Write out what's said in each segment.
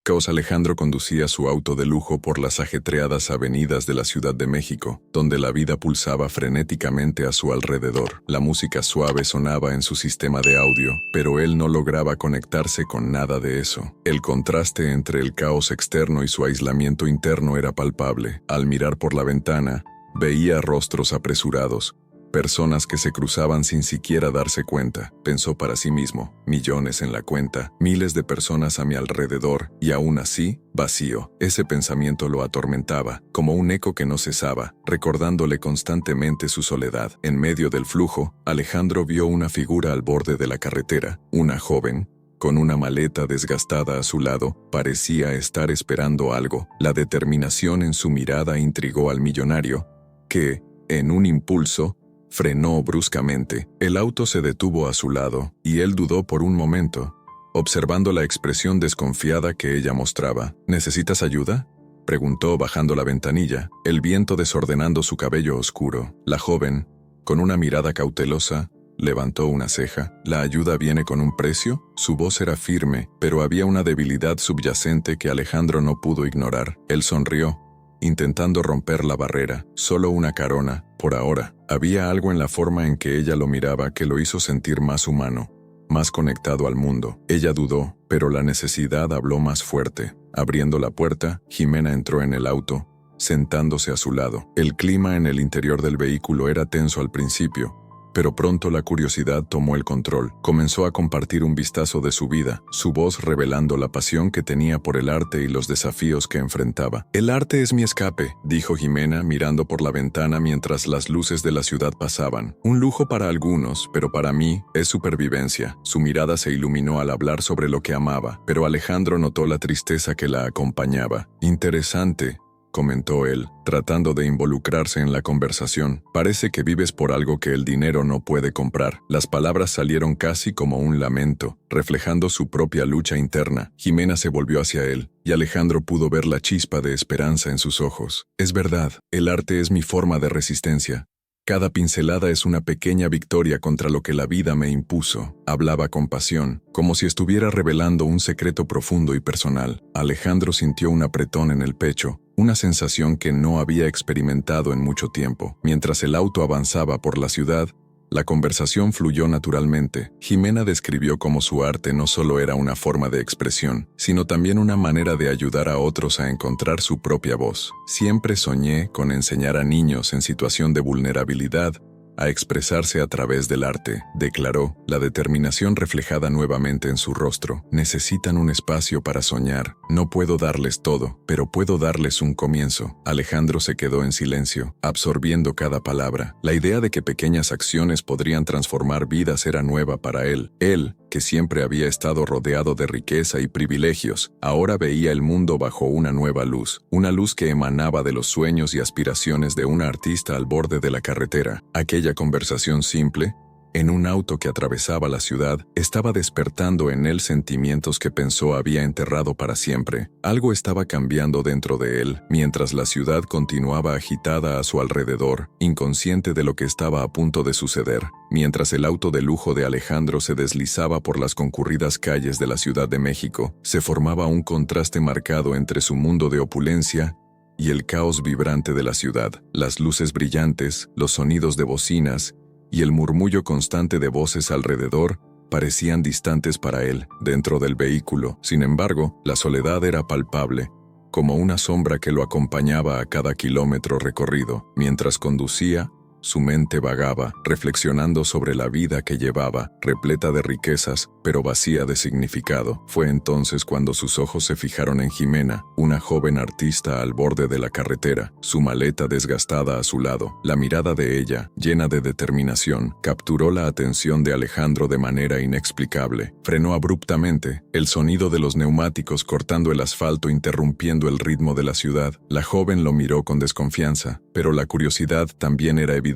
Caos. Alejandro conducía su auto de lujo por las ajetreadas avenidas de la Ciudad de México, donde la vida pulsaba frenéticamente a su alrededor. La música suave sonaba en su sistema de audio, pero él no lograba conectarse con nada de eso. El contraste entre el caos externo y su aislamiento interno era palpable. Al mirar por la ventana, veía rostros apresurados, personas que se cruzaban sin siquiera darse cuenta. Pensó para sí mismo, millones en la cuenta, miles de personas a mi alrededor, y aún así, vacío. Ese pensamiento lo atormentaba, como un eco que no cesaba, recordándole constantemente su soledad. En medio del flujo, Alejandro vio una figura al borde de la carretera, una joven, con una maleta desgastada a su lado. Parecía estar esperando algo. La determinación en su mirada intrigó al millonario, que, en un impulso, frenó bruscamente. El auto se detuvo a su lado, y él dudó por un momento, observando la expresión desconfiada que ella mostraba. ¿Necesitas ayuda?, preguntó bajando la ventanilla, el viento desordenando su cabello oscuro. La joven, con una mirada cautelosa, levantó una ceja. ¿La ayuda viene con un precio? Su voz era firme, pero había una debilidad subyacente que Alejandro no pudo ignorar. Él sonrió, intentando romper la barrera. Solo una carona, por ahora. Había algo en la forma en que ella lo miraba que lo hizo sentir más humano, más conectado al mundo. Ella dudó, pero la necesidad habló más fuerte. Abriendo la puerta, Jimena entró en el auto, sentándose a su lado. El clima en el interior del vehículo era tenso al principio, pero pronto la curiosidad tomó el control. Comenzó a compartir un vistazo de su vida, su voz revelando la pasión que tenía por el arte y los desafíos que enfrentaba. «El arte es mi escape», dijo Jimena mirando por la ventana mientras las luces de la ciudad pasaban. «Un lujo para algunos, pero para mí es supervivencia». Su mirada se iluminó al hablar sobre lo que amaba, pero Alejandro notó la tristeza que la acompañaba. «Interesante», comentó él, tratando de involucrarse en la conversación. «Parece que vives por algo que el dinero no puede comprar». Las palabras salieron casi como un lamento, reflejando su propia lucha interna. Jimena se volvió hacia él, y Alejandro pudo ver la chispa de esperanza en sus ojos. «Es verdad, el arte es mi forma de resistencia. Cada pincelada es una pequeña victoria contra lo que la vida me impuso». Hablaba con pasión, como si estuviera revelando un secreto profundo y personal. Alejandro sintió un apretón en el pecho, una sensación que no había experimentado en mucho tiempo. Mientras el auto avanzaba por la ciudad, la conversación fluyó naturalmente. Jimena describió cómo su arte no solo era una forma de expresión, sino también una manera de ayudar a otros a encontrar su propia voz. «Siempre soñé con enseñar a niños en situación de vulnerabilidad a expresarse a través del arte», declaró, la determinación reflejada nuevamente en su rostro. «Necesitan un espacio para soñar. No puedo darles todo, pero puedo darles un comienzo». Alejandro se quedó en silencio, absorbiendo cada palabra. La idea de que pequeñas acciones podrían transformar vidas era nueva para él. Él, que siempre había estado rodeado de riqueza y privilegios, ahora veía el mundo bajo una nueva luz, una luz que emanaba de los sueños y aspiraciones de un artista al borde de la carretera. Aquella conversación simple, en un auto que atravesaba la ciudad, estaba despertando en él sentimientos que pensó había enterrado para siempre. Algo estaba cambiando dentro de él, mientras la ciudad continuaba agitada a su alrededor, inconsciente de lo que estaba a punto de suceder. Mientras el auto de lujo de Alejandro se deslizaba por las concurridas calles de la Ciudad de México, se formaba un contraste marcado entre su mundo de opulencia y el caos vibrante de la ciudad. Las luces brillantes, los sonidos de bocinas y el murmullo constante de voces alrededor parecían distantes para él. Dentro del vehículo, sin embargo, la soledad era palpable, como una sombra que lo acompañaba a cada kilómetro recorrido. Mientras conducía, su mente vagaba, reflexionando sobre la vida que llevaba, repleta de riquezas, pero vacía de significado. Fue entonces cuando sus ojos se fijaron en Jimena, una joven artista al borde de la carretera, su maleta desgastada a su lado. La mirada de ella, llena de determinación, capturó la atención de Alejandro de manera inexplicable. Frenó abruptamente, el sonido de los neumáticos cortando el asfalto interrumpiendo el ritmo de la ciudad. La joven lo miró con desconfianza, pero la curiosidad también era evidente.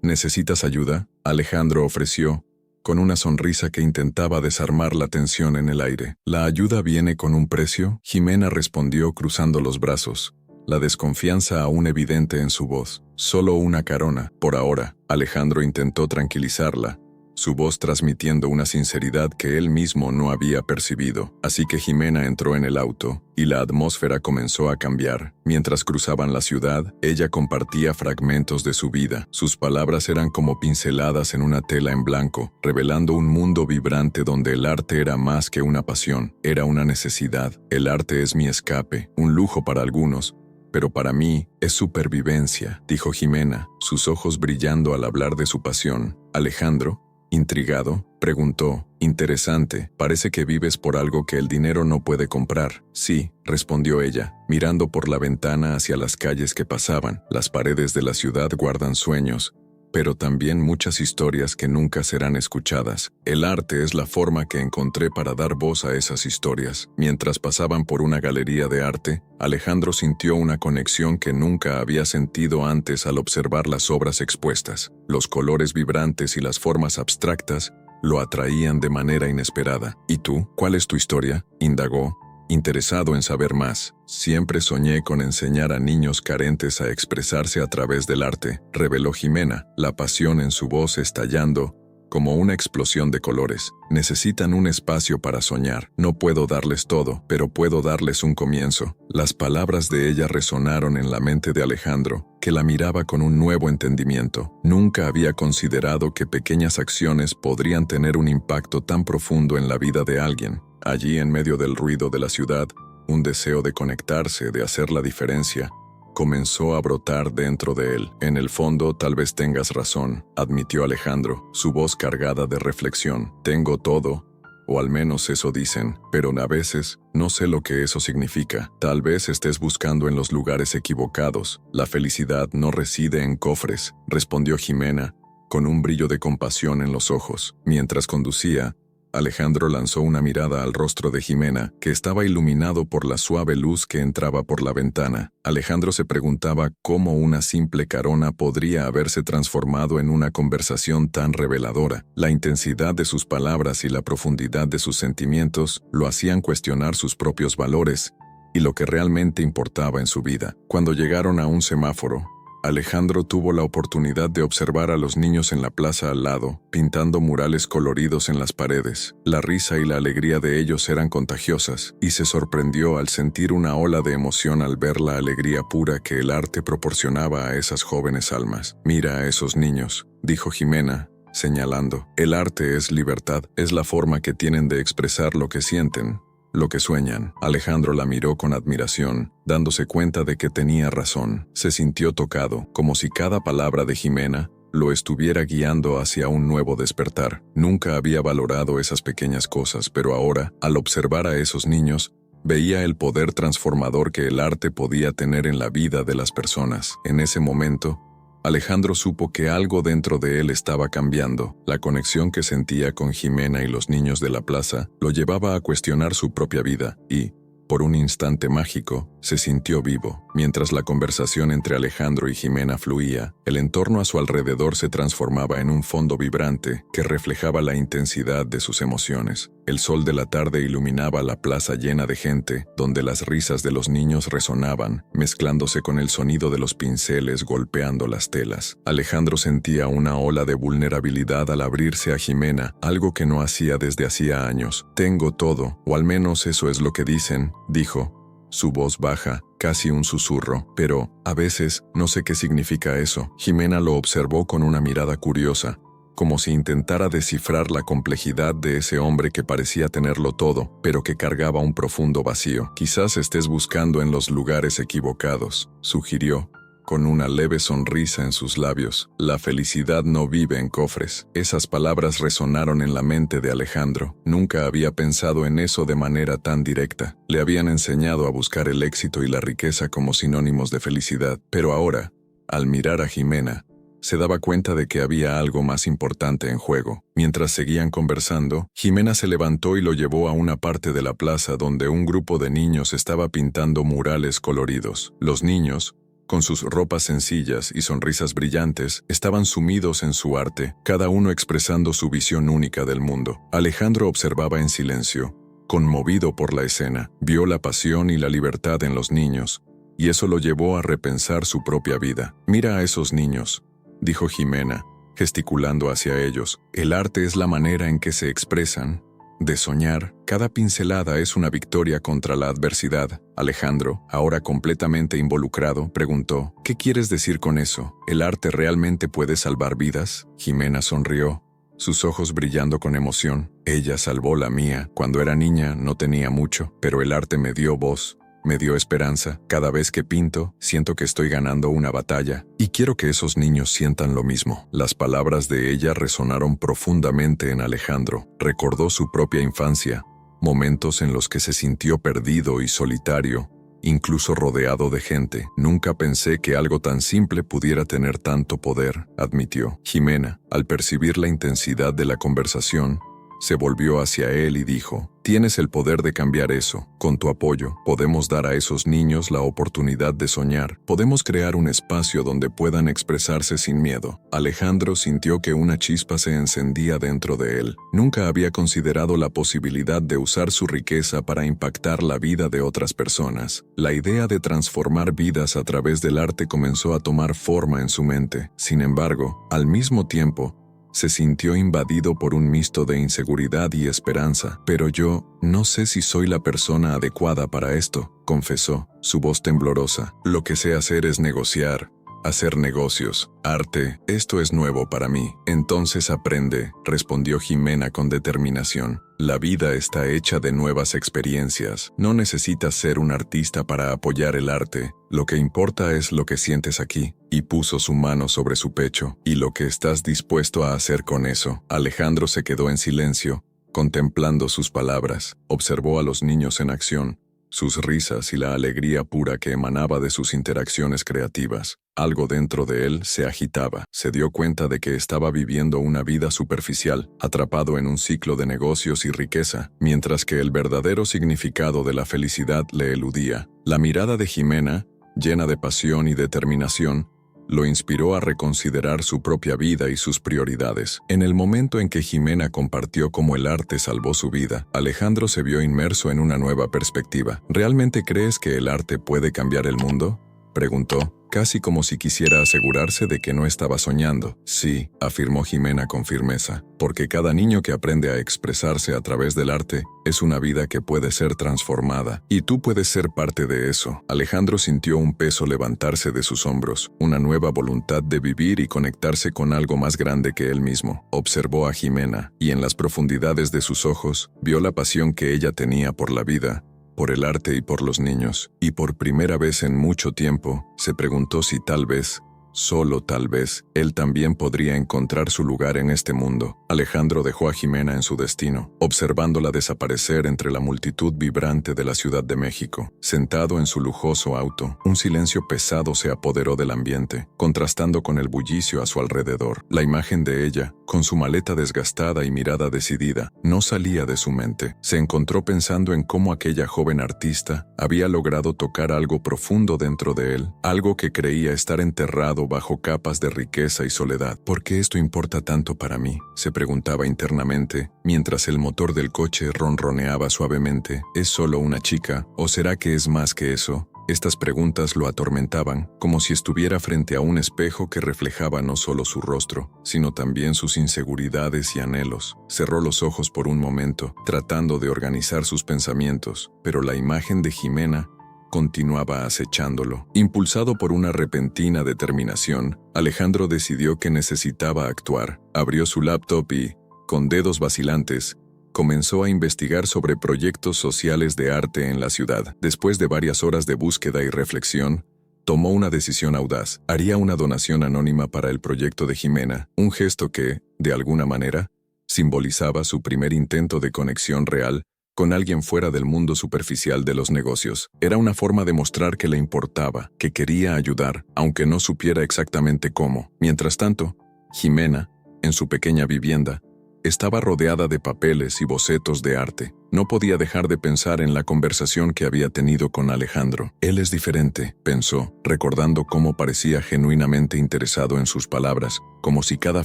«¿Necesitas ayuda?», Alejandro ofreció, con una sonrisa que intentaba desarmar la tensión en el aire. «¿La ayuda viene con un precio?», Jimena respondió cruzando los brazos, la desconfianza aún evidente en su voz. «Solo una carona, por ahora». Alejandro intentó tranquilizarla, su voz transmitiendo una sinceridad que él mismo no había percibido. Así que Jimena entró en el auto, y la atmósfera comenzó a cambiar. Mientras cruzaban la ciudad, ella compartía fragmentos de su vida. Sus palabras eran como pinceladas en una tela en blanco, revelando un mundo vibrante donde el arte era más que una pasión, era una necesidad. El arte es mi escape, un lujo para algunos, pero para mí es supervivencia, dijo Jimena, sus ojos brillando al hablar de su pasión. Alejandro, intrigado, preguntó, interesante, parece que vives por algo que el dinero no puede comprar. Sí, respondió ella, mirando por la ventana hacia las calles que pasaban. Las paredes de la ciudad guardan sueños, pero también muchas historias que nunca serán escuchadas. El arte es la forma que encontré para dar voz a esas historias. Mientras pasaban por una galería de arte, Alejandro sintió una conexión que nunca había sentido antes al observar las obras expuestas. Los colores vibrantes y las formas abstractas lo atraían de manera inesperada. ¿Y tú? ¿Cuál es tu historia?, indagó, interesado en saber más. Siempre soñé con enseñar a niños carentes a expresarse a través del arte, reveló Jimena, la pasión en su voz estallando como una explosión de colores. Necesitan un espacio para soñar. No puedo darles todo, pero puedo darles un comienzo. Las palabras de ella resonaron en la mente de Alejandro, que la miraba con un nuevo entendimiento. Nunca había considerado que pequeñas acciones podrían tener un impacto tan profundo en la vida de alguien. Allí, en medio del ruido de la ciudad, un deseo de conectarse, de hacer la diferencia, comenzó a brotar dentro de él. En el fondo, tal vez tengas razón, admitió Alejandro, su voz cargada de reflexión. Tengo todo, o al menos eso dicen, pero a veces no sé lo que eso significa. Tal vez estés buscando en los lugares equivocados. La felicidad no reside en cofres, respondió Jimena, con un brillo de compasión en los ojos. Mientras conducía, Alejandro lanzó una mirada al rostro de Jimena, que estaba iluminado por la suave luz que entraba por la ventana. Alejandro se preguntaba cómo una simple carona podría haberse transformado en una conversación tan reveladora. La intensidad de sus palabras y la profundidad de sus sentimientos lo hacían cuestionar sus propios valores y lo que realmente importaba en su vida. Cuando llegaron a un semáforo, Alejandro tuvo la oportunidad de observar a los niños en la plaza al lado, pintando murales coloridos en las paredes. La risa y la alegría de ellos eran contagiosas, y se sorprendió al sentir una ola de emoción al ver la alegría pura que el arte proporcionaba a esas jóvenes almas. Mira a esos niños, dijo Jimena, señalando. El arte es libertad, es la forma que tienen de expresar lo que sienten, lo que sueñan. Alejandro la miró con admiración, dándose cuenta de que tenía razón. Se sintió tocado, como si cada palabra de Jimena lo estuviera guiando hacia un nuevo despertar. Nunca había valorado esas pequeñas cosas, pero ahora, al observar a esos niños, veía el poder transformador que el arte podía tener en la vida de las personas. En ese momento, Alejandro supo que algo dentro de él estaba cambiando. La conexión que sentía con Jimena y los niños de la plaza lo llevaba a cuestionar su propia vida y, por un instante mágico, se sintió vivo. Mientras la conversación entre Alejandro y Jimena fluía, el entorno a su alrededor se transformaba en un fondo vibrante que reflejaba la intensidad de sus emociones. El sol de la tarde iluminaba la plaza llena de gente, donde las risas de los niños resonaban, mezclándose con el sonido de los pinceles golpeando las telas. Alejandro sentía una ola de vulnerabilidad al abrirse a Jimena, algo que no hacía desde hacía años. Tengo todo, o al menos eso es lo que dicen, dijo, su voz baja, casi un susurro, pero, a veces, no sé qué significa eso. Jimena lo observó con una mirada curiosa, como si intentara descifrar la complejidad de ese hombre que parecía tenerlo todo, pero que cargaba un profundo vacío. Quizás estés buscando en los lugares equivocados, sugirió, con una leve sonrisa en sus labios. La felicidad no vive en cofres. Esas palabras resonaron en la mente de Alejandro. Nunca había pensado en eso de manera tan directa. Le habían enseñado a buscar el éxito y la riqueza como sinónimos de felicidad, pero ahora, al mirar a Jimena, se daba cuenta de que había algo más importante en juego. Mientras seguían conversando, Jimena se levantó y lo llevó a una parte de la plaza donde un grupo de niños estaba pintando murales coloridos. Los niños, con sus ropas sencillas y sonrisas brillantes, estaban sumidos en su arte, cada uno expresando su visión única del mundo. Alejandro observaba en silencio, conmovido por la escena. Vio la pasión y la libertad en los niños, y eso lo llevó a repensar su propia vida. Mira a esos niños, dijo Jimena, gesticulando hacia ellos. El arte es la manera en que se expresan. De soñar, cada pincelada es una victoria contra la adversidad. Alejandro, ahora completamente involucrado, preguntó, ¿qué quieres decir con eso? ¿El arte realmente puede salvar vidas? Jimena sonrió, sus ojos brillando con emoción. Ella salvó la mía. Cuando era niña no tenía mucho, pero el arte me dio voz. Me dio esperanza. Cada vez que pinto, siento que estoy ganando una batalla, y quiero que esos niños sientan lo mismo. Las palabras de ella resonaron profundamente en Alejandro. Recordó su propia infancia, momentos en los que se sintió perdido y solitario, incluso rodeado de gente. Nunca pensé que algo tan simple pudiera tener tanto poder, admitió. Jimena, al percibir la intensidad de la conversación, se volvió hacia él y dijo, tienes el poder de cambiar eso. Con tu apoyo, podemos dar a esos niños la oportunidad de soñar. Podemos crear un espacio donde puedan expresarse sin miedo. Alejandro sintió que una chispa se encendía dentro de él. Nunca había considerado la posibilidad de usar su riqueza para impactar la vida de otras personas. La idea de transformar vidas a través del arte comenzó a tomar forma en su mente. Sin embargo, al mismo tiempo, se sintió invadido por un mixto de inseguridad y esperanza. Pero yo no sé si soy la persona adecuada para esto, confesó, su voz temblorosa. Lo que sé hacer es negociar, hacer negocios. Arte, esto es nuevo para mí. Entonces aprende, respondió Jimena con determinación. La vida está hecha de nuevas experiencias. No necesitas ser un artista para apoyar el arte. Lo que importa es lo que sientes aquí. Y puso su mano sobre su pecho. Y lo que estás dispuesto a hacer con eso. Alejandro se quedó en silencio, contemplando sus palabras. Observó a los niños en acción, sus risas y la alegría pura que emanaba de sus interacciones creativas. Algo dentro de él se agitaba. Se dio cuenta de que estaba viviendo una vida superficial, atrapado en un ciclo de negocios y riqueza, mientras que el verdadero significado de la felicidad le eludía. La mirada de Jimena, llena de pasión y determinación, lo inspiró a reconsiderar su propia vida y sus prioridades. En el momento en que Jimena compartió cómo el arte salvó su vida, Alejandro se vio inmerso en una nueva perspectiva. ¿Realmente crees que el arte puede cambiar el mundo?, preguntó, casi como si quisiera asegurarse de que no estaba soñando. Sí, afirmó Jimena con firmeza, porque cada niño que aprende a expresarse a través del arte es una vida que puede ser transformada, y tú puedes ser parte de eso. Alejandro sintió un peso levantarse de sus hombros, una nueva voluntad de vivir y conectarse con algo más grande que él mismo. Observó a Jimena, y en las profundidades de sus ojos, vio la pasión que ella tenía por la vida, por el arte y por los niños, y por primera vez en mucho tiempo, se preguntó si tal vez, solo tal vez, él también podría encontrar su lugar en este mundo. Alejandro dejó a Jimena en su destino, observándola desaparecer entre la multitud vibrante de la Ciudad de México. Sentado en su lujoso auto, un silencio pesado se apoderó del ambiente, contrastando con el bullicio a su alrededor. La imagen de ella, con su maleta desgastada y mirada decidida, no salía de su mente. Se encontró pensando en cómo aquella joven artista había logrado tocar algo profundo dentro de él, algo que creía estar enterrado bajo capas de riqueza y soledad. ¿Por qué esto importa tanto para mí?, se preguntaba internamente, mientras el motor del coche ronroneaba suavemente. ¿Es solo una chica? ¿O será que es más que eso? Estas preguntas lo atormentaban, como si estuviera frente a un espejo que reflejaba no solo su rostro, sino también sus inseguridades y anhelos. Cerró los ojos por un momento, tratando de organizar sus pensamientos, pero la imagen de Jimena continuaba acechándolo. Impulsado por una repentina determinación, Alejandro decidió que necesitaba actuar. Abrió su laptop y, con dedos vacilantes, comenzó a investigar sobre proyectos sociales de arte en la ciudad. Después de varias horas de búsqueda y reflexión, tomó una decisión audaz. Haría una donación anónima para el proyecto de Jimena, un gesto que, de alguna manera, simbolizaba su primer intento de conexión real con alguien fuera del mundo superficial de los negocios. Era una forma de mostrar que le importaba, que quería ayudar, aunque no supiera exactamente cómo. Mientras tanto, Jimena, en su pequeña vivienda, estaba rodeada de papeles y bocetos de arte. No podía dejar de pensar en la conversación que había tenido con Alejandro. Él es diferente, pensó, recordando cómo parecía genuinamente interesado en sus palabras, como si cada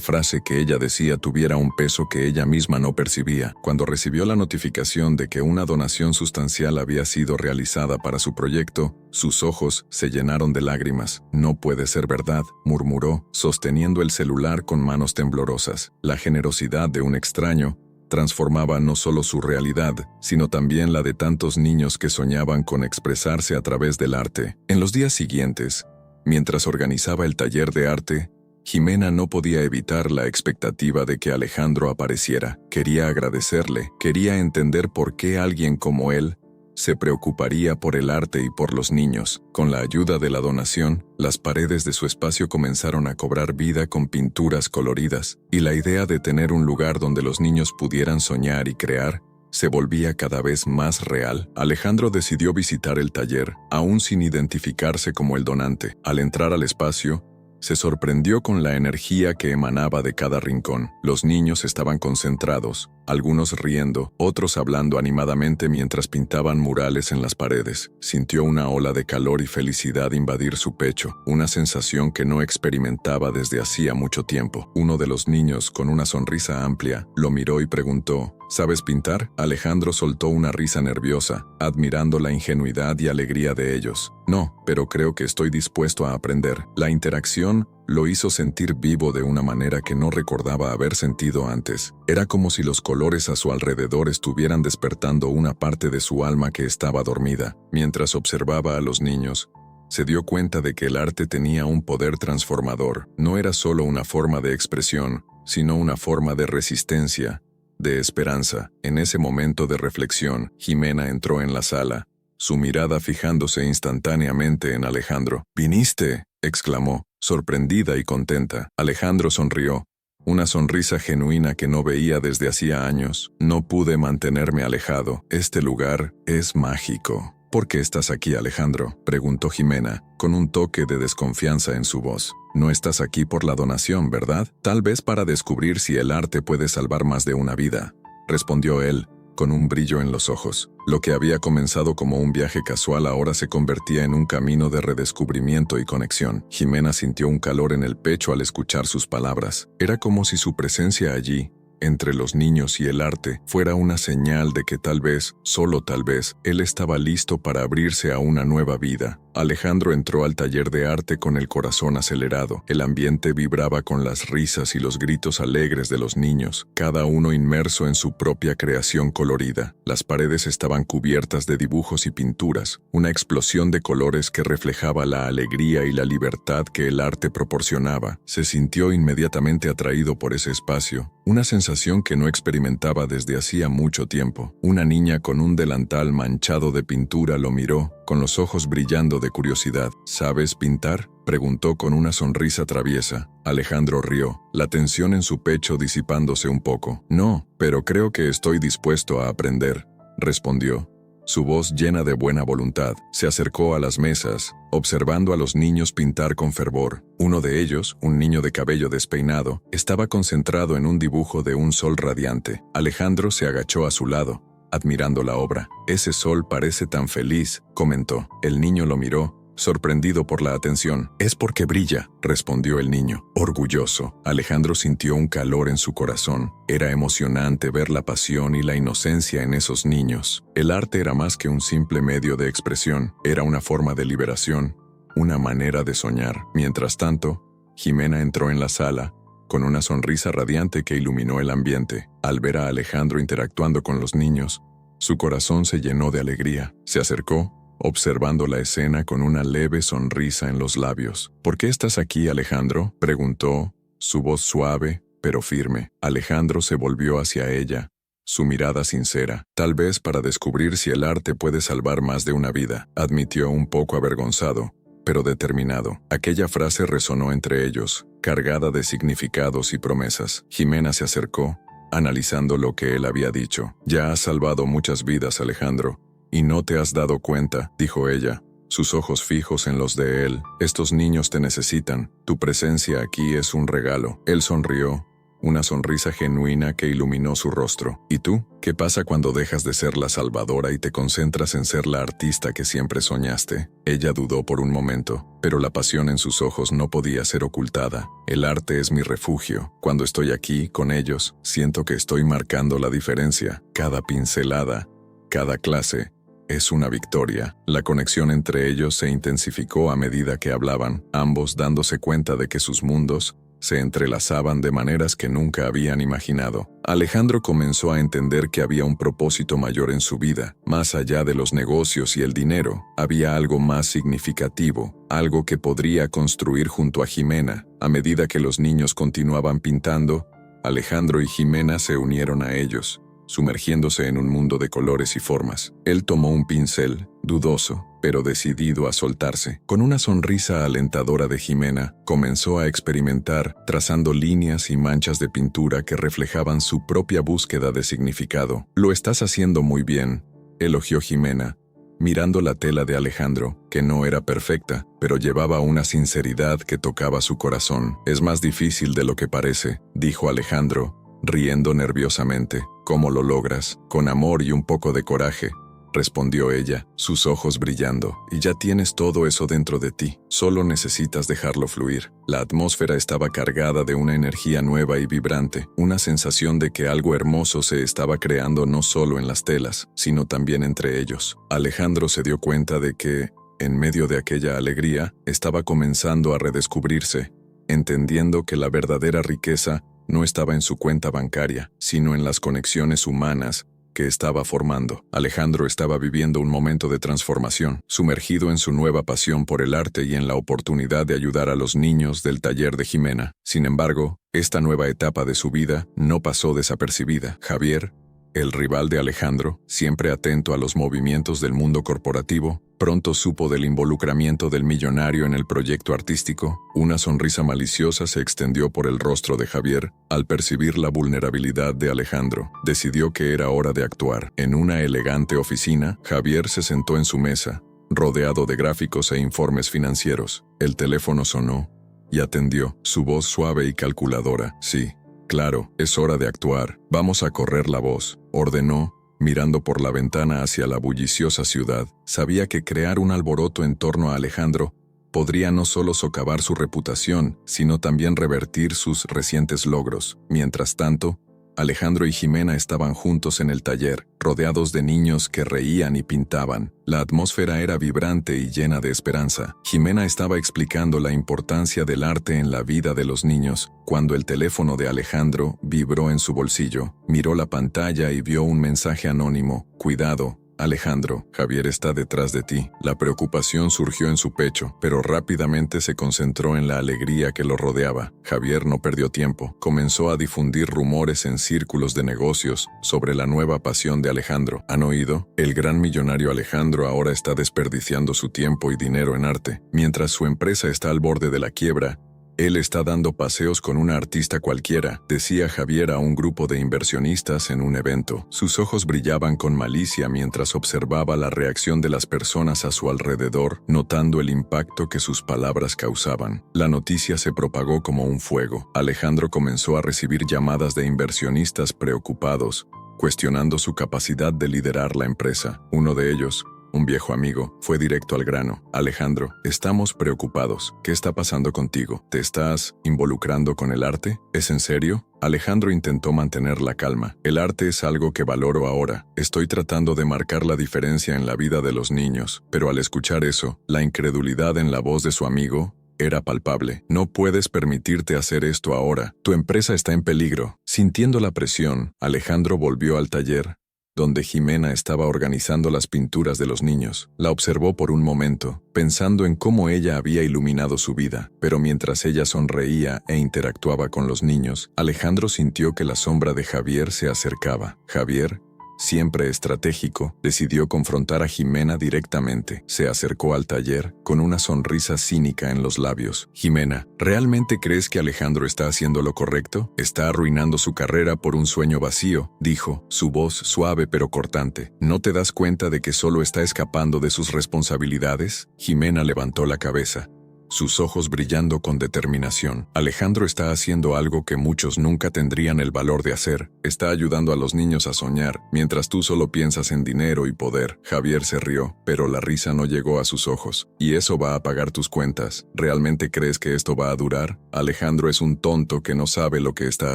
frase que ella decía tuviera un peso que ella misma no percibía. Cuando recibió la notificación de que una donación sustancial había sido realizada para su proyecto, sus ojos se llenaron de lágrimas. No puede ser verdad, murmuró, sosteniendo el celular con manos temblorosas. La generosidad de un extraño transformaba no solo su realidad, sino también la de tantos niños que soñaban con expresarse a través del arte. En los días siguientes, mientras organizaba el taller de arte, Jimena no podía evitar la expectativa de que Alejandro apareciera. Quería agradecerle, quería entender por qué alguien como él se preocuparía por el arte y por los niños. Con la ayuda de la donación, las paredes de su espacio comenzaron a cobrar vida con pinturas coloridas, y la idea de tener un lugar donde los niños pudieran soñar y crear se volvía cada vez más real. Alejandro decidió visitar el taller, aún sin identificarse como el donante. Al entrar al espacio, se sorprendió con la energía que emanaba de cada rincón. Los niños estaban concentrados, algunos riendo, otros hablando animadamente mientras pintaban murales en las paredes. Sintió una ola de calor y felicidad invadir su pecho, una sensación que no experimentaba desde hacía mucho tiempo. Uno de los niños, con una sonrisa amplia, lo miró y preguntó: ¿sabes pintar? Alejandro soltó una risa nerviosa, admirando la ingenuidad y alegría de ellos. No, pero creo que estoy dispuesto a aprender. La interacción lo hizo sentir vivo de una manera que no recordaba haber sentido antes. Era como si los colores a su alrededor estuvieran despertando una parte de su alma que estaba dormida. Mientras observaba a los niños, se dio cuenta de que el arte tenía un poder transformador. No era solo una forma de expresión, sino una forma de resistencia, de esperanza. En ese momento de reflexión, Jimena entró en la sala, su mirada fijándose instantáneamente en Alejandro. «¿Viniste?», exclamó, sorprendida y contenta. Alejandro sonrió, una sonrisa genuina que no veía desde hacía años. «No pude mantenerme alejado. Este lugar es mágico». «¿Por qué estás aquí, Alejandro?», preguntó Jimena, con un toque de desconfianza en su voz. «No estás aquí por la donación, ¿verdad? Tal vez para descubrir si el arte puede salvar más de una vida», respondió él, con un brillo en los ojos. Lo que había comenzado como un viaje casual ahora se convertía en un camino de redescubrimiento y conexión. Jimena sintió un calor en el pecho al escuchar sus palabras. Era como si su presencia allí, entre los niños y el arte, fuera una señal de que tal vez, solo tal vez, él estaba listo para abrirse a una nueva vida. Alejandro entró al taller de arte con el corazón acelerado. El ambiente vibraba con las risas y los gritos alegres de los niños, cada uno inmerso en su propia creación colorida. Las paredes estaban cubiertas de dibujos y pinturas, una explosión de colores que reflejaba la alegría y la libertad que el arte proporcionaba. Se sintió inmediatamente atraído por ese espacio, una sensación que no experimentaba desde hacía mucho tiempo. Una niña con un delantal manchado de pintura lo miró, con los ojos brillando de curiosidad. «¿Sabes pintar?», preguntó con una sonrisa traviesa. Alejandro rió, la tensión en su pecho disipándose un poco. «No, pero creo que estoy dispuesto a aprender», respondió, su voz llena de buena voluntad. Se acercó a las mesas, observando a los niños pintar con fervor. Uno de ellos, un niño de cabello despeinado, estaba concentrado en un dibujo de un sol radiante. Alejandro se agachó a su lado, admirando la obra. «Ese sol parece tan feliz», comentó. El niño lo miró, sorprendido por la atención. «Es porque brilla», respondió el niño, orgulloso. Alejandro sintió un calor en su corazón. Era emocionante ver la pasión y la inocencia en esos niños. El arte era más que un simple medio de expresión, era una forma de liberación, una manera de soñar. Mientras tanto, Jimena entró en la sala, con una sonrisa radiante que iluminó el ambiente. Al ver a Alejandro interactuando con los niños, su corazón se llenó de alegría. Se acercó, observando la escena con una leve sonrisa en los labios. «¿Por qué estás aquí, Alejandro?», preguntó, su voz suave, pero firme. Alejandro se volvió hacia ella, su mirada sincera. «Tal vez para descubrir si el arte puede salvar más de una vida», admitió un poco avergonzado, pero determinado. Aquella frase resonó entre ellos, cargada de significados y promesas. Jimena se acercó, analizando lo que él había dicho. «Ya has salvado muchas vidas, Alejandro, y no te has dado cuenta», dijo ella, sus ojos fijos en los de él. «Estos niños te necesitan. Tu presencia aquí es un regalo». Él sonrió, una sonrisa genuina que iluminó su rostro. ¿Y tú? ¿Qué pasa cuando dejas de ser la salvadora y te concentras en ser la artista que siempre soñaste? Ella dudó por un momento, pero la pasión en sus ojos no podía ser ocultada. El arte es mi refugio. Cuando estoy aquí, con ellos, siento que estoy marcando la diferencia. Cada pincelada, cada clase, es una victoria. La conexión entre ellos se intensificó a medida que hablaban, ambos dándose cuenta de que sus mundos se entrelazaban de maneras que nunca habían imaginado. Alejandro comenzó a entender que había un propósito mayor en su vida. Más allá de los negocios y el dinero, había algo más significativo, algo que podría construir junto a Jimena. A medida que los niños continuaban pintando, Alejandro y Jimena se unieron a ellos, sumergiéndose en un mundo de colores y formas. Él tomó un pincel, dudoso, pero decidido a soltarse. Con una sonrisa alentadora de Jimena, comenzó a experimentar, trazando líneas y manchas de pintura que reflejaban su propia búsqueda de significado. «Lo estás haciendo muy bien», elogió Jimena, mirando la tela de Alejandro, que no era perfecta, pero llevaba una sinceridad que tocaba su corazón. «Es más difícil de lo que parece», dijo Alejandro, riendo nerviosamente. «¿Cómo lo logras?» «Con amor y un poco de coraje», respondió ella, sus ojos brillando. «Y ya tienes todo eso dentro de ti. Solo necesitas dejarlo fluir». La atmósfera estaba cargada de una energía nueva y vibrante, una sensación de que algo hermoso se estaba creando no solo en las telas, sino también entre ellos. Alejandro se dio cuenta de que, en medio de aquella alegría, estaba comenzando a redescubrirse, entendiendo que la verdadera riqueza no estaba en su cuenta bancaria, sino en las conexiones humanas que estaba formando. Alejandro estaba viviendo un momento de transformación, sumergido en su nueva pasión por el arte y en la oportunidad de ayudar a los niños del taller de Jimena. Sin embargo, esta nueva etapa de su vida no pasó desapercibida. Javier, el rival de Alejandro, siempre atento a los movimientos del mundo corporativo, pronto supo del involucramiento del millonario en el proyecto artístico. Una sonrisa maliciosa se extendió por el rostro de Javier al percibir la vulnerabilidad de Alejandro. Decidió que era hora de actuar. En una elegante oficina, Javier se sentó en su mesa, rodeado de gráficos e informes financieros. El teléfono sonó y atendió, su voz suave y calculadora. «Sí, claro, es hora de actuar. Vamos a correr la voz», ordenó, mirando por la ventana hacia la bulliciosa ciudad. Sabía que crear un alboroto en torno a Alejandro podría no solo socavar su reputación, sino también revertir sus recientes logros. Mientras tanto, Alejandro y Jimena estaban juntos en el taller, rodeados de niños que reían y pintaban. La atmósfera era vibrante y llena de esperanza. Jimena estaba explicando la importancia del arte en la vida de los niños, cuando el teléfono de Alejandro vibró en su bolsillo. Miró la pantalla y vio un mensaje anónimo. «Cuidado, Alejandro, Javier está detrás de ti». La preocupación surgió en su pecho, pero rápidamente se concentró en la alegría que lo rodeaba. Javier no perdió tiempo. Comenzó a difundir rumores en círculos de negocios sobre la nueva pasión de Alejandro. ¿Han oído? El gran millonario Alejandro ahora está desperdiciando su tiempo y dinero en arte. Mientras su empresa está al borde de la quiebra, él está dando paseos con una artista cualquiera, decía Javier a un grupo de inversionistas en un evento. Sus ojos brillaban con malicia mientras observaba la reacción de las personas a su alrededor, notando el impacto que sus palabras causaban. La noticia se propagó como un fuego. Alejandro comenzó a recibir llamadas de inversionistas preocupados, cuestionando su capacidad de liderar la empresa. Uno de ellos, un viejo amigo, fue directo al grano. «Alejandro, estamos preocupados. ¿Qué está pasando contigo? ¿Te estás involucrando con el arte? ¿Es en serio?» Alejandro intentó mantener la calma. «El arte es algo que valoro ahora. Estoy tratando de marcar la diferencia en la vida de los niños». Pero al escuchar eso, la incredulidad en la voz de su amigo era palpable. «No puedes permitirte hacer esto ahora. Tu empresa está en peligro». Sintiendo la presión, Alejandro volvió al taller, donde Jimena estaba organizando las pinturas de los niños. La observó por un momento, pensando en cómo ella había iluminado su vida, pero mientras ella sonreía e interactuaba con los niños, Alejandro sintió que la sombra de Javier se acercaba. Javier, siempre estratégico, decidió confrontar a Jimena directamente. Se acercó al taller con una sonrisa cínica en los labios. «Jimena, ¿realmente crees que Alejandro está haciendo lo correcto? Está arruinando su carrera por un sueño vacío», dijo, su voz suave pero cortante. «¿No te das cuenta de que solo está escapando de sus responsabilidades?» Jimena levantó la cabeza, sus ojos brillando con determinación. Alejandro está haciendo algo que muchos nunca tendrían el valor de hacer. Está ayudando a los niños a soñar, mientras tú solo piensas en dinero y poder. Javier se rió, pero la risa no llegó a sus ojos. ¿Y eso va a pagar tus cuentas? ¿Realmente crees que esto va a durar? Alejandro es un tonto que no sabe lo que está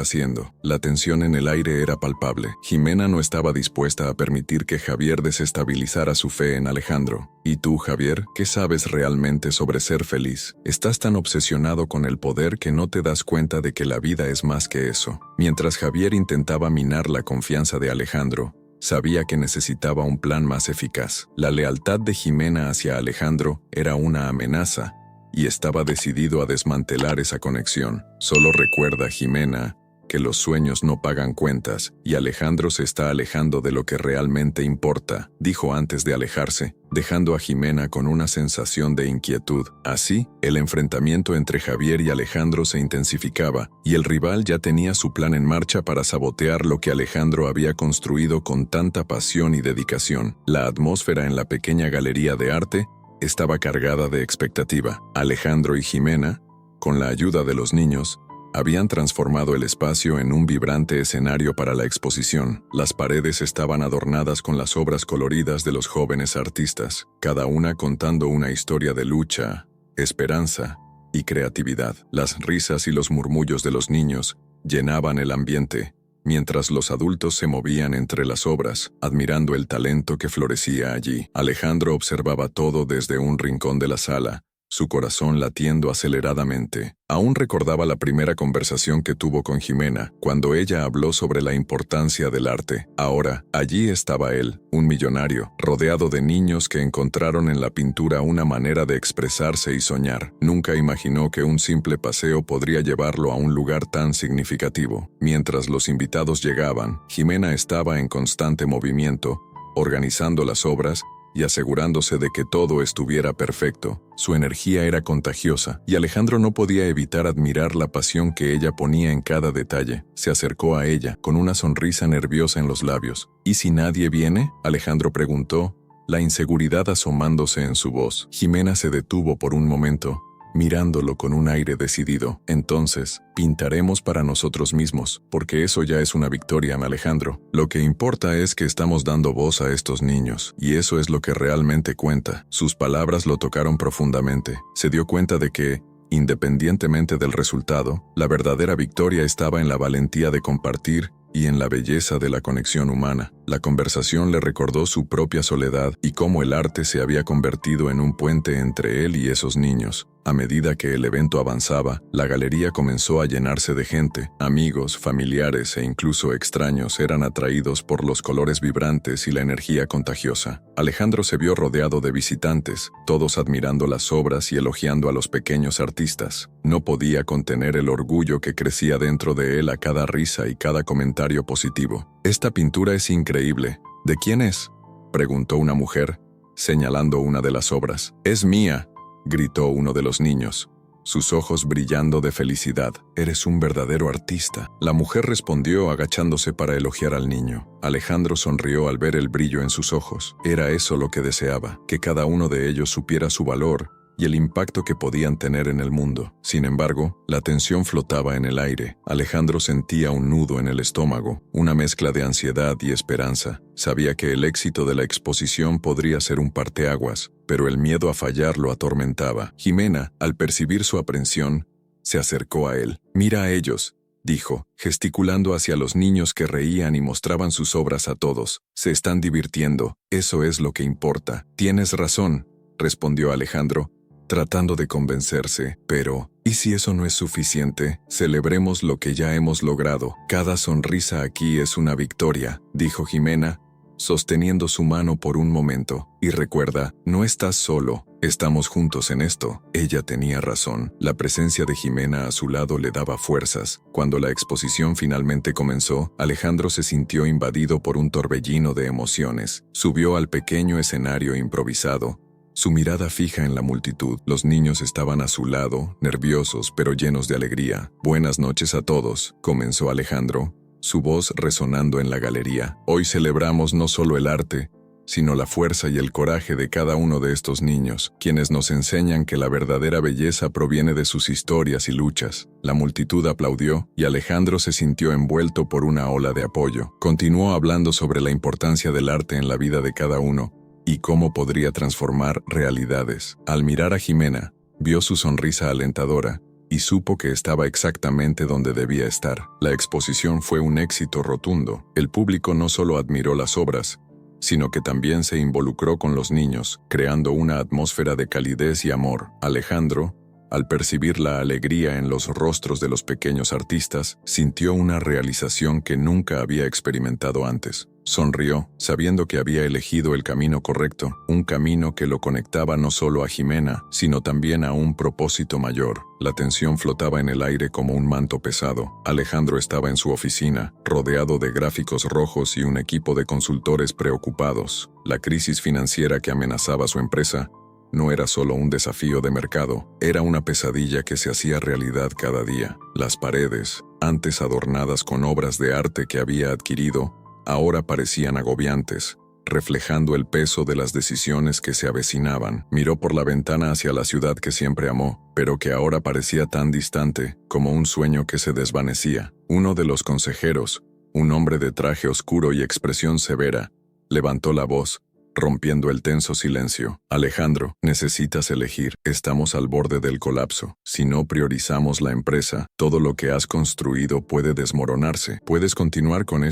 haciendo. La tensión en el aire era palpable. Jimena no estaba dispuesta a permitir que Javier desestabilizara su fe en Alejandro. ¿Y tú, Javier? ¿Qué sabes realmente sobre ser feliz? Estás tan obsesionado con el poder que no te das cuenta de que la vida es más que eso. Mientras Javier intentaba minar la confianza de Alejandro, sabía que necesitaba un plan más eficaz. La lealtad de Jimena hacia Alejandro era una amenaza, y estaba decidido a desmantelar esa conexión. Solo recuerda, Jimena, que los sueños no pagan cuentas, y Alejandro se está alejando de lo que realmente importa, dijo antes de alejarse, dejando a Jimena con una sensación de inquietud. Así, el enfrentamiento entre Javier y Alejandro se intensificaba, y el rival ya tenía su plan en marcha para sabotear lo que Alejandro había construido con tanta pasión y dedicación. La atmósfera en la pequeña galería de arte estaba cargada de expectativa. Alejandro y Jimena, con la ayuda de los niños, habían transformado el espacio en un vibrante escenario para la exposición. Las paredes estaban adornadas con las obras coloridas de los jóvenes artistas, cada una contando una historia de lucha, esperanza y creatividad. Las risas y los murmullos de los niños llenaban el ambiente, mientras los adultos se movían entre las obras, admirando el talento que florecía allí. Alejandro observaba todo desde un rincón de la sala, su corazón latiendo aceleradamente. Aún recordaba la primera conversación que tuvo con Jimena, cuando ella habló sobre la importancia del arte. Ahora, allí estaba él, un millonario, rodeado de niños que encontraron en la pintura una manera de expresarse y soñar. Nunca imaginó que un simple paseo podría llevarlo a un lugar tan significativo. Mientras los invitados llegaban, Jimena estaba en constante movimiento, organizando las obras y asegurándose de que todo estuviera perfecto. Su energía era contagiosa, y Alejandro no podía evitar admirar la pasión que ella ponía en cada detalle. Se acercó a ella, con una sonrisa nerviosa en los labios. ¿Y si nadie viene?, Alejandro preguntó, la inseguridad asomándose en su voz. Jimena se detuvo por un momento, mirándolo con un aire decidido. Entonces, pintaremos para nosotros mismos, porque eso ya es una victoria, Alejandro. Lo que importa es que estamos dando voz a estos niños, y eso es lo que realmente cuenta. Sus palabras lo tocaron profundamente. Se dio cuenta de que, independientemente del resultado, la verdadera victoria estaba en la valentía de compartir y en la belleza de la conexión humana. La conversación le recordó su propia soledad y cómo el arte se había convertido en un puente entre él y esos niños. A medida que el evento avanzaba, la galería comenzó a llenarse de gente. Amigos, familiares e incluso extraños eran atraídos por los colores vibrantes y la energía contagiosa. Alejandro se vio rodeado de visitantes, todos admirando las obras y elogiando a los pequeños artistas. No podía contener el orgullo que crecía dentro de él a cada risa y cada comentario positivo. «Esta pintura es increíble. ¿De quién es?», preguntó una mujer, señalando una de las obras. «Es mía», gritó uno de los niños, sus ojos brillando de felicidad. «Eres un verdadero artista», la mujer respondió agachándose para elogiar al niño. Alejandro sonrió al ver el brillo en sus ojos. Era eso lo que deseaba, que cada uno de ellos supiera su valor y el impacto que podían tener en el mundo. Sin embargo, la tensión flotaba en el aire. Alejandro sentía un nudo en el estómago, una mezcla de ansiedad y esperanza. Sabía que el éxito de la exposición podría ser un parteaguas, pero el miedo a fallar lo atormentaba. Jimena, al percibir su aprensión, se acercó a él. «Mira a ellos», dijo, gesticulando hacia los niños que reían y mostraban sus obras a todos. «Se están divirtiendo. Eso es lo que importa». «Tienes razón», respondió Alejandro, tratando de convencerse. «Pero, ¿y si eso no es suficiente? Celebremos lo que ya hemos logrado. Cada sonrisa aquí es una victoria», dijo Jimena, sosteniendo su mano por un momento. «Y recuerda, no estás solo. Estamos juntos en esto». Ella tenía razón. La presencia de Jimena a su lado le daba fuerzas. Cuando la exposición finalmente comenzó, Alejandro se sintió invadido por un torbellino de emociones. Subió al pequeño escenario improvisado, su mirada fija en la multitud. Los niños estaban a su lado, nerviosos pero llenos de alegría. «Buenas noches a todos», comenzó Alejandro, su voz resonando en la galería. «Hoy celebramos no solo el arte, sino la fuerza y el coraje de cada uno de estos niños, quienes nos enseñan que la verdadera belleza proviene de sus historias y luchas. La multitud aplaudió y Alejandro se sintió envuelto por una ola de apoyo. Continuó hablando sobre la importancia del arte en la vida de cada uno y cómo podría transformar realidades. Al mirar a Jimena, vio su sonrisa alentadora y supo que estaba exactamente donde debía estar. La exposición fue un éxito rotundo. El público no solo admiró las obras, sino que también se involucró con los niños, creando una atmósfera de calidez y amor. Alejandro, al percibir la alegría en los rostros de los pequeños artistas, sintió una realización que nunca había experimentado antes. Sonrió, sabiendo que había elegido el camino correcto, un camino que lo conectaba no solo a Jimena, sino también a un propósito mayor. La tensión flotaba en el aire como un manto pesado. Alejandro estaba en su oficina, rodeado de gráficos rojos y un equipo de consultores preocupados. La crisis financiera que amenazaba su empresa no era solo un desafío de mercado, era una pesadilla que se hacía realidad cada día. Las paredes, antes adornadas con obras de arte que había adquirido, ahora parecían agobiantes, reflejando el peso de las decisiones que se avecinaban. Miró por la ventana hacia la ciudad que siempre amó, pero que ahora parecía tan distante, como un sueño que se desvanecía. Uno de los consejeros, un hombre de traje oscuro y expresión severa, levantó la voz, rompiendo el tenso silencio. Alejandro, necesitas elegir. Estamos al borde del colapso. Si no priorizamos la empresa, todo lo que has construido puede desmoronarse. ¿Puedes continuar con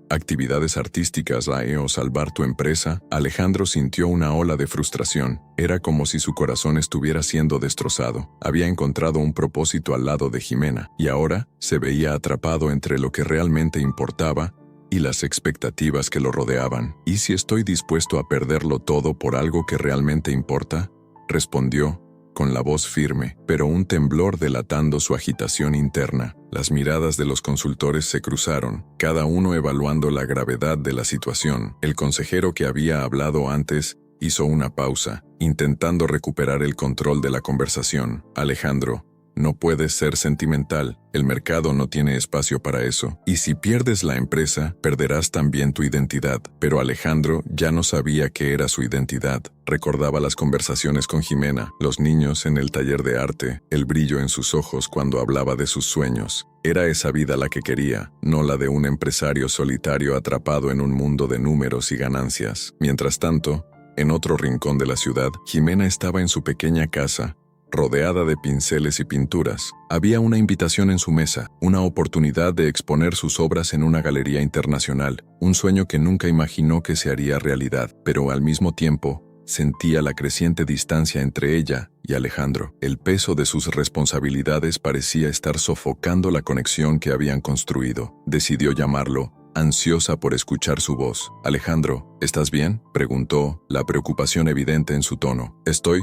actividades artísticas o salvar tu empresa? Alejandro sintió una ola de frustración. Era como si su corazón estuviera siendo destrozado. Había encontrado un propósito al lado de Jimena, y ahora se veía atrapado entre lo que realmente importaba y las expectativas que lo rodeaban. ¿Y si estoy dispuesto a perderlo todo por algo que realmente importa? Respondió, con la voz firme, pero un temblor delatando su agitación interna. Las miradas de los consultores se cruzaron, cada uno evaluando la gravedad de la situación. El consejero que había hablado antes hizo una pausa, intentando recuperar el control de la conversación. Alejandro, no puedes ser sentimental, el mercado no tiene espacio para eso. Y si pierdes la empresa, perderás también tu identidad. Pero Alejandro ya no sabía qué era su identidad. Recordaba las conversaciones con Jimena, los niños en el taller de arte, el brillo en sus ojos cuando hablaba de sus sueños. Era esa vida la que quería, no la de un empresario solitario atrapado en un mundo de números y ganancias. Mientras tanto, en otro rincón de la ciudad, Jimena estaba en su pequeña casa, rodeada de pinceles y pinturas. Había una invitación en su mesa, una oportunidad de exponer sus obras en una galería internacional, un sueño que nunca imaginó que se haría realidad, pero al mismo tiempo sentía la creciente distancia entre ella y Alejandro. El peso de sus responsabilidades parecía estar sofocando la conexión que habían construido. Decidió llamarlo, ansiosa por escuchar su voz. «Alejandro, ¿estás bien?», preguntó, la preocupación evidente en su tono. «Estoy.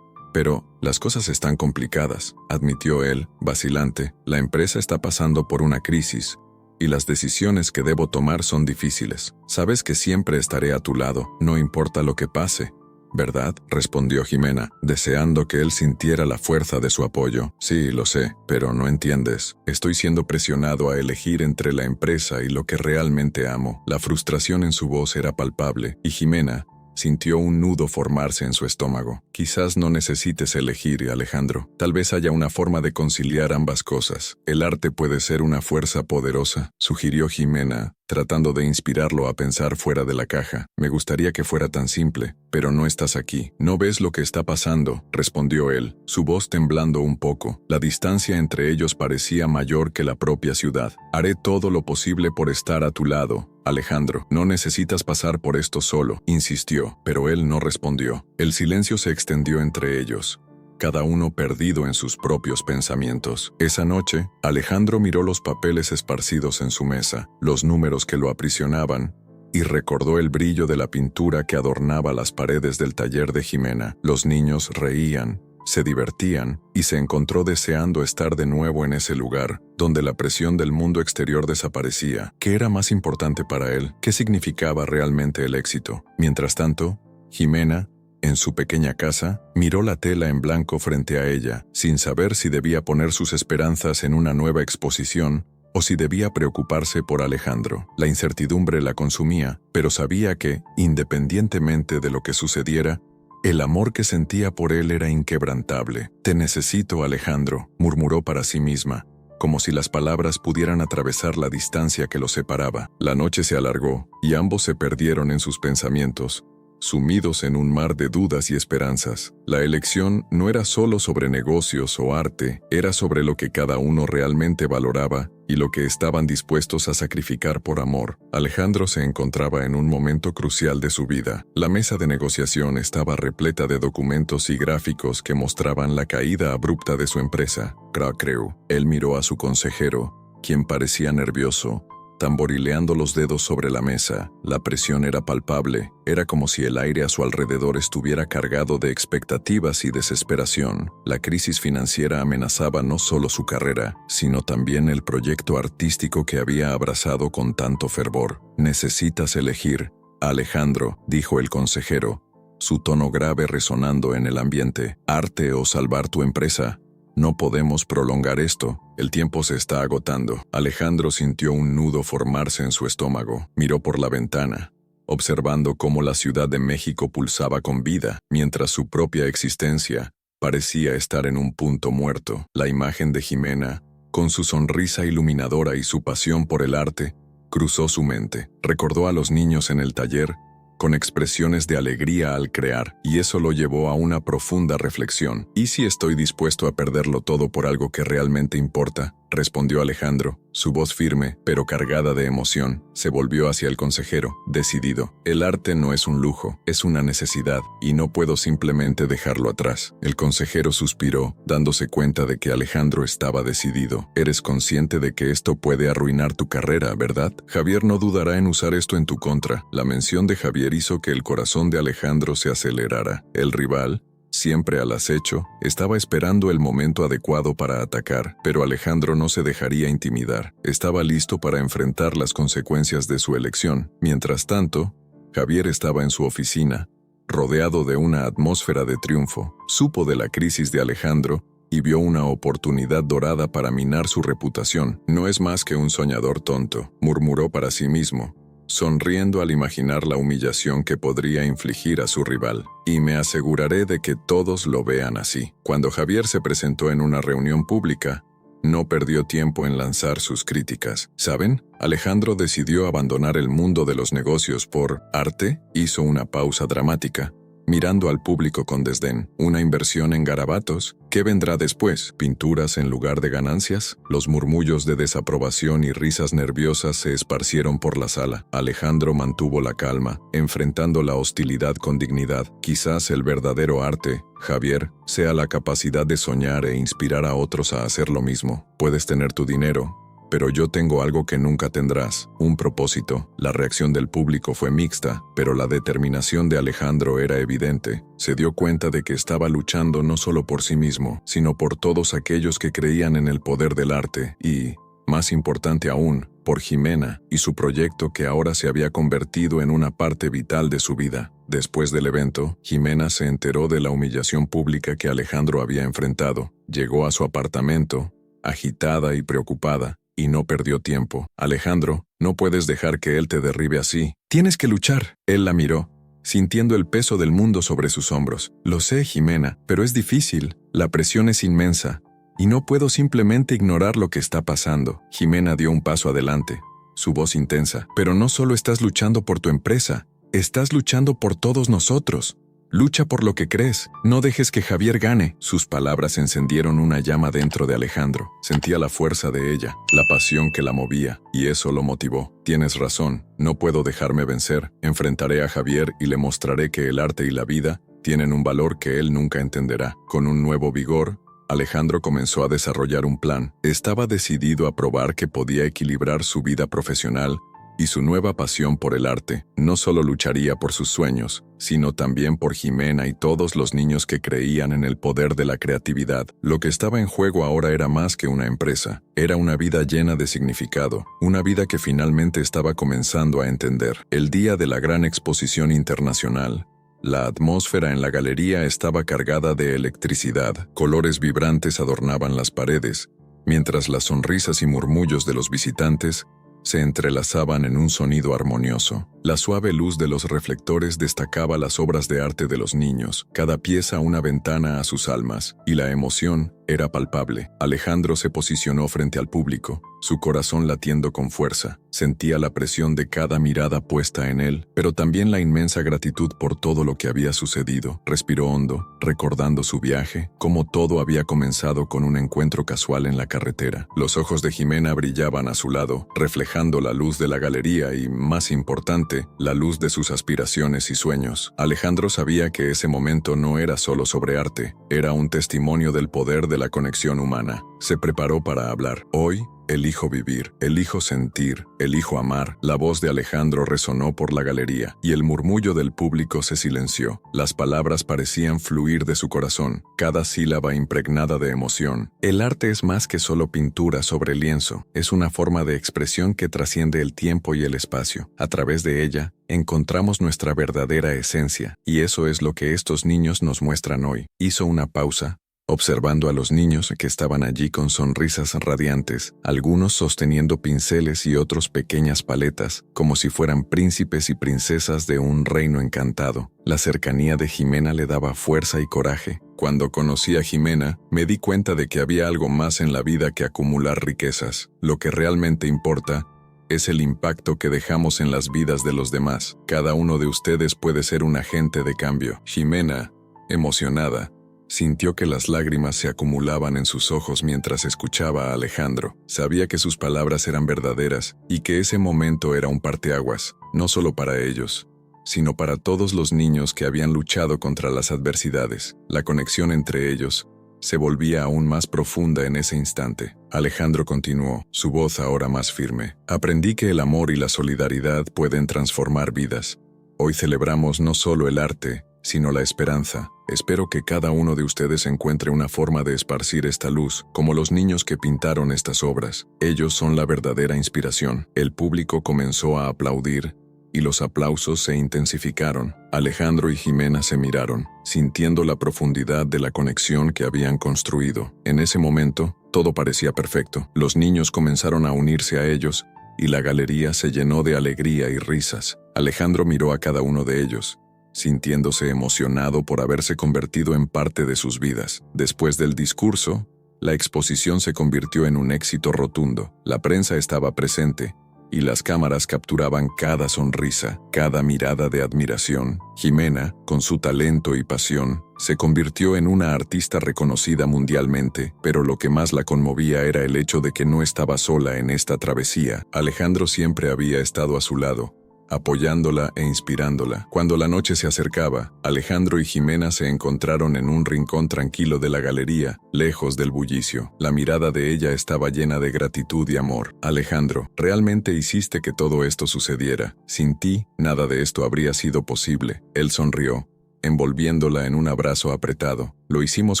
Pero las cosas están complicadas», admitió él, vacilante. «La empresa está pasando por una crisis, y las decisiones que debo tomar son difíciles. Sabes que siempre estaré a tu lado, no importa lo que pase, ¿verdad?», respondió Jimena, deseando que él sintiera la fuerza de su apoyo. «Sí, lo sé, pero no entiendes. Estoy siendo presionado a elegir entre la empresa y lo que realmente amo». La frustración en su voz era palpable, y Jimena sintió un nudo formarse en su estómago. «Quizás no necesites elegir, Alejandro. Tal vez haya una forma de conciliar ambas cosas. El arte puede ser una fuerza poderosa», sugirió Jimena, tratando de inspirarlo a pensar fuera de la caja. «Me gustaría que fuera tan simple, pero no estás aquí. No ves lo que está pasando», respondió él, su voz temblando un poco. La distancia entre ellos parecía mayor que la propia ciudad. «Haré todo lo posible por estar a tu lado, Alejandro. No necesitas pasar por esto solo», insistió, pero él no respondió. El silencio se extendió entre ellos, cada uno perdido en sus propios pensamientos. Esa noche, Alejandro miró los papeles esparcidos en su mesa, los números que lo aprisionaban, y recordó el brillo de la pintura que adornaba las paredes del taller de Jimena. Los niños reían, se divertían, y se encontró deseando estar de nuevo en ese lugar, donde la presión del mundo exterior desaparecía. ¿Qué era más importante para él? ¿Qué significaba realmente el éxito? Mientras tanto, Jimena, en su pequeña casa, miró la tela en blanco frente a ella, sin saber si debía poner sus esperanzas en una nueva exposición o si debía preocuparse por Alejandro. La incertidumbre la consumía, pero sabía que, independientemente de lo que sucediera, el amor que sentía por él era inquebrantable. «Te necesito, Alejandro», murmuró para sí misma, como si las palabras pudieran atravesar la distancia que los separaba. La noche se alargó, y ambos se perdieron en sus pensamientos, sumidos en un mar de dudas y esperanzas. La elección no era solo sobre negocios o arte, era sobre lo que cada uno realmente valoraba y lo que estaban dispuestos a sacrificar por amor. Alejandro se encontraba en un momento crucial de su vida. La mesa de negociación estaba repleta de documentos y gráficos que mostraban la caída abrupta de su empresa, Cracreu. Él miró a su consejero, quien parecía nervioso, tamborileando los dedos sobre la mesa. La presión era palpable, era como si el aire a su alrededor estuviera cargado de expectativas y desesperación. La crisis financiera amenazaba no solo su carrera, sino también el proyecto artístico que había abrazado con tanto fervor. «Necesitas elegir, Alejandro», dijo el consejero, su tono grave resonando en el ambiente. «Arte o salvar tu empresa. No podemos prolongar esto. El tiempo se está agotando». Alejandro sintió un nudo formarse en su estómago. Miró por la ventana, observando cómo la Ciudad de México pulsaba con vida, mientras su propia existencia parecía estar en un punto muerto. La imagen de Jimena, con su sonrisa iluminadora y su pasión por el arte, cruzó su mente. Recordó a los niños en el taller, con expresiones de alegría al crear, y eso lo llevó a una profunda reflexión. «¿Y si estoy dispuesto a perderlo todo por algo que realmente importa?», respondió Alejandro. Su voz firme, pero cargada de emoción, se volvió hacia el consejero, decidido. «El arte no es un lujo, es una necesidad, y no puedo simplemente dejarlo atrás». El consejero suspiró, dándose cuenta de que Alejandro estaba decidido. «Eres consciente de que esto puede arruinar tu carrera, ¿verdad? Javier no dudará en usar esto en tu contra». La mención de Javier hizo que el corazón de Alejandro se acelerara. El rival, siempre al acecho, estaba esperando el momento adecuado para atacar, pero Alejandro no se dejaría intimidar. Estaba listo para enfrentar las consecuencias de su elección. Mientras tanto, Javier estaba en su oficina, rodeado de una atmósfera de triunfo. Supo de la crisis de Alejandro y vio una oportunidad dorada para minar su reputación. «No es más que un soñador tonto», murmuró para sí mismo, sonriendo al imaginar la humillación que podría infligir a su rival. «Y me aseguraré de que todos lo vean así». Cuando Javier se presentó en una reunión pública, no perdió tiempo en lanzar sus críticas. ¿Saben? Alejandro decidió abandonar el mundo de los negocios por arte. Hizo una pausa dramática, mirando al público con desdén. «¿Una inversión en garabatos? ¿Qué vendrá después? ¿Pinturas en lugar de ganancias?». Los murmullos de desaprobación y risas nerviosas se esparcieron por la sala. Alejandro mantuvo la calma, enfrentando la hostilidad con dignidad. «Quizás el verdadero arte, Javier, sea la capacidad de soñar e inspirar a otros a hacer lo mismo. Puedes tener tu dinero, pero yo tengo algo que nunca tendrás, un propósito». La reacción del público fue mixta, pero la determinación de Alejandro era evidente. Se dio cuenta de que estaba luchando no solo por sí mismo, sino por todos aquellos que creían en el poder del arte y, más importante aún, por Jimena y su proyecto que ahora se había convertido en una parte vital de su vida. Después del evento, Jimena se enteró de la humillación pública que Alejandro había enfrentado. Llegó a su apartamento, agitada y preocupada, y no perdió tiempo. «Alejandro, no puedes dejar que él te derribe así. Tienes que luchar». Él la miró, sintiendo el peso del mundo sobre sus hombros. «Lo sé, Jimena, pero es difícil. La presión es inmensa, y no puedo simplemente ignorar lo que está pasando». Jimena dio un paso adelante, su voz intensa. «Pero no solo estás luchando por tu empresa, estás luchando por todos nosotros. Lucha por lo que crees. No dejes que Javier gane». Sus palabras encendieron una llama dentro de Alejandro. Sentía la fuerza de ella, la pasión que la movía, y eso lo motivó. «Tienes razón, no puedo dejarme vencer. Enfrentaré a Javier y le mostraré que el arte y la vida tienen un valor que él nunca entenderá». Con un nuevo vigor, Alejandro comenzó a desarrollar un plan. Estaba decidido a probar que podía equilibrar su vida profesional y su nueva pasión por el arte. No solo lucharía por sus sueños, sino también por Jimena y todos los niños que creían en el poder de la creatividad. Lo que estaba en juego ahora era más que una empresa. Era una vida llena de significado, una vida que finalmente estaba comenzando a entender. El día de la gran exposición internacional, la atmósfera en la galería estaba cargada de electricidad. Colores vibrantes adornaban las paredes, mientras las sonrisas y murmullos de los visitantes se entrelazaban en un sonido armonioso. La suave luz de los reflectores destacaba las obras de arte de los niños, cada pieza una ventana a sus almas, y la emoción era palpable. Alejandro se posicionó frente al público, su corazón latiendo con fuerza. Sentía la presión de cada mirada puesta en él, pero también la inmensa gratitud por todo lo que había sucedido. Respiró hondo, recordando su viaje, cómo todo había comenzado con un encuentro casual en la carretera. Los ojos de Jimena brillaban a su lado, reflejando la luz de la galería y, más importante, la luz de sus aspiraciones y sueños. Alejandro sabía que ese momento no era solo sobre arte, era un testimonio del poder de la conexión humana. Se preparó para hablar. Hoy, elijo vivir, elijo sentir, elijo amar. La voz de Alejandro resonó por la galería, y el murmullo del público se silenció. Las palabras parecían fluir de su corazón, cada sílaba impregnada de emoción. El arte es más que solo pintura sobre lienzo, es una forma de expresión que trasciende el tiempo y el espacio. A través de ella, encontramos nuestra verdadera esencia, y eso es lo que estos niños nos muestran hoy. Hizo una pausa, observando a los niños que estaban allí con sonrisas radiantes, algunos sosteniendo pinceles y otros pequeñas paletas, como si fueran príncipes y princesas de un reino encantado. La cercanía de Jimena le daba fuerza y coraje. Cuando conocí a Jimena, me di cuenta de que había algo más en la vida que acumular riquezas. Lo que realmente importa es el impacto que dejamos en las vidas de los demás. Cada uno de ustedes puede ser un agente de cambio. Jimena, emocionada, sintió que las lágrimas se acumulaban en sus ojos mientras escuchaba a Alejandro. Sabía que sus palabras eran verdaderas y que ese momento era un parteaguas, no solo para ellos, sino para todos los niños que habían luchado contra las adversidades. La conexión entre ellos se volvía aún más profunda en ese instante. Alejandro continuó, su voz ahora más firme. Aprendí que el amor y la solidaridad pueden transformar vidas. Hoy celebramos no solo el arte, sino la esperanza. Espero que cada uno de ustedes encuentre una forma de esparcir esta luz, como los niños que pintaron estas obras. Ellos son la verdadera inspiración. El público comenzó a aplaudir, y los aplausos se intensificaron. Alejandro y Jimena se miraron, sintiendo la profundidad de la conexión que habían construido. En ese momento, todo parecía perfecto. Los niños comenzaron a unirse a ellos, y la galería se llenó de alegría y risas. Alejandro miró a cada uno de ellos, sintiéndose emocionado por haberse convertido en parte de sus vidas. Después del discurso, la exposición se convirtió en un éxito rotundo. La prensa estaba presente, y las cámaras capturaban cada sonrisa, cada mirada de admiración. Jimena, con su talento y pasión, se convirtió en una artista reconocida mundialmente, pero lo que más la conmovía era el hecho de que no estaba sola en esta travesía. Alejandro siempre había estado a su lado, apoyándola e inspirándola. Cuando la noche se acercaba, Alejandro y Jimena se encontraron en un rincón tranquilo de la galería, lejos del bullicio. La mirada de ella estaba llena de gratitud y amor. Alejandro, realmente hiciste que todo esto sucediera. Sin ti, nada de esto habría sido posible. Él sonrió, envolviéndola en un abrazo apretado. Lo hicimos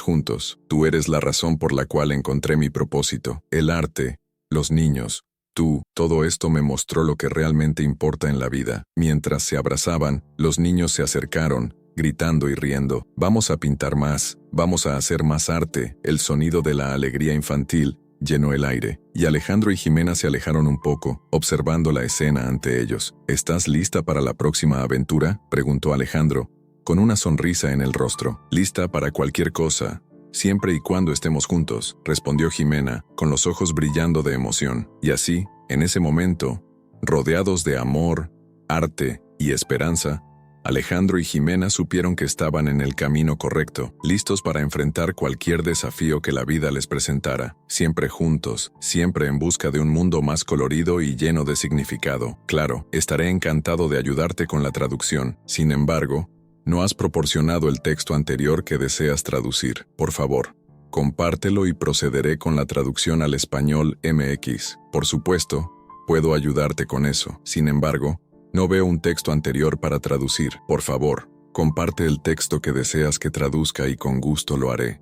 juntos. Tú eres la razón por la cual encontré mi propósito. El arte, los niños, tú, todo esto me mostró lo que realmente importa en la vida. Mientras se abrazaban, los niños se acercaron, gritando y riendo. Vamos a pintar más, vamos a hacer más arte. El sonido de la alegría infantil llenó el aire, y Alejandro y Jimena se alejaron un poco, observando la escena ante ellos. ¿Estás lista para la próxima aventura?, preguntó Alejandro, con una sonrisa en el rostro. Lista para cualquier cosa, siempre y cuando estemos juntos, respondió Jimena, con los ojos brillando de emoción. Y así, en ese momento, rodeados de amor, arte y esperanza, Alejandro y Jimena supieron que estaban en el camino correcto, listos para enfrentar cualquier desafío que la vida les presentara, siempre juntos, siempre en busca de un mundo más colorido y lleno de significado. Claro, estaré encantado de ayudarte con la traducción. Sin embargo, no has proporcionado el texto anterior que deseas traducir. Por favor, compártelo y procederé con la traducción al español MX. Por supuesto, puedo ayudarte con eso. Sin embargo, no veo un texto anterior para traducir. Por favor, comparte el texto que deseas que traduzca y con gusto lo haré.